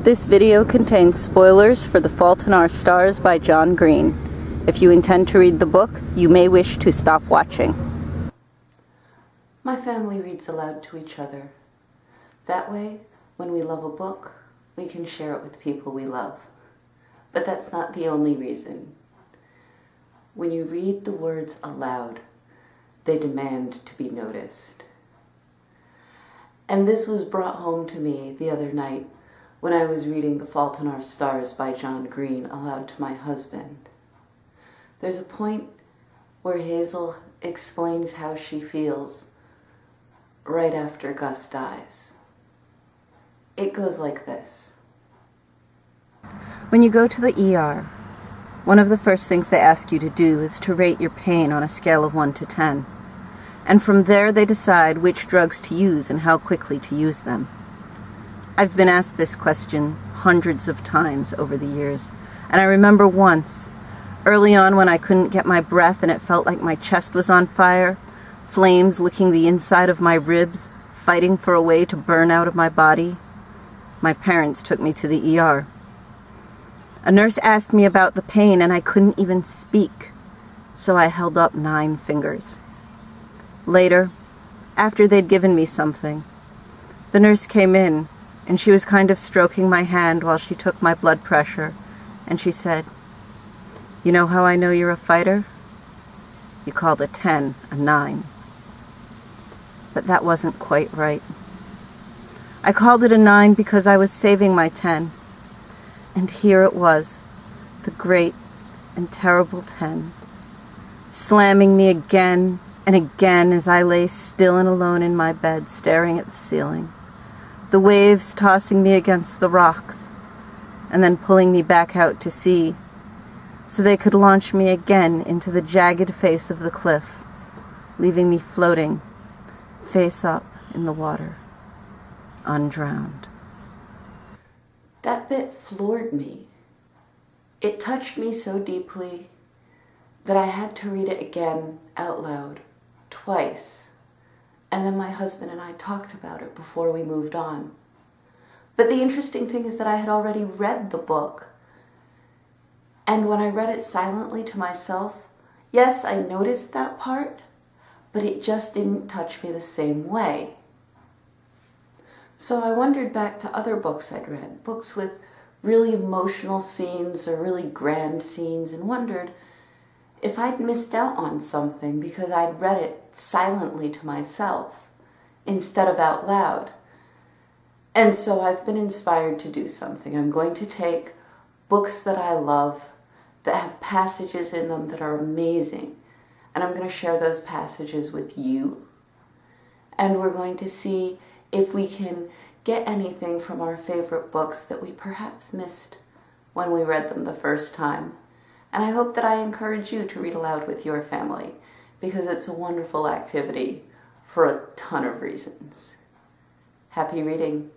This video contains spoilers for The Fault in Our Stars by John Green. If you intend to read the book, you may wish to stop watching. My family reads aloud to each other. That way, when we love a book, we can share it with people we love. But that's not the only reason. When you read the words aloud, they demand to be noticed. And this was brought home to me the other night when I was reading The Fault in Our Stars by John Green aloud to my husband. There's a point where Hazel explains how she feels right after Gus dies. It goes like this. When you go to the ER, one of the first things they ask you to do is to rate your pain on a scale of 1 to 10. And from there they decide which drugs to use and how quickly to use them. I've been asked this question hundreds of times over the years, and I remember once, early on when I couldn't get my breath and it felt like my chest was on fire, flames licking the inside of my ribs, fighting for a way to burn out of my body, my parents took me to the ER. A nurse asked me about the pain and I couldn't even speak, so I held up 9 fingers. Later, after they'd given me something, the nurse came in and she was kind of stroking my hand while she took my blood pressure, and she said, "You know how I know you're a fighter? You called a 10 a 9. But that wasn't quite right. I called it a 9 because I was saving my 10. And here it was, the great and terrible 10, slamming me again and again as I lay still and alone in my bed, staring at the ceiling, the waves tossing me against the rocks, and then pulling me back out to sea, so they could launch me again into the jagged face of the cliff, leaving me floating, face up in the water, undrowned." That bit floored me. It touched me so deeply that I had to read it again out loud, twice. And then my husband and I talked about it before we moved on. But the interesting thing is that I had already read the book. And when I read it silently to myself, yes, I noticed that part, but it just didn't touch me the same way. So I wondered back to other books I'd read, books with really emotional scenes or really grand scenes, and wondered if I'd missed out on something because I'd read it silently to myself instead of out loud. And so I've been inspired to do something. I'm going to take books that I love, that have passages in them that are amazing, and I'm going to share those passages with you. And we're going to see if we can get anything from our favorite books that we perhaps missed when we read them the first time. And I hope that I encourage you to read aloud with your family, because it's a wonderful activity for a ton of reasons. Happy reading.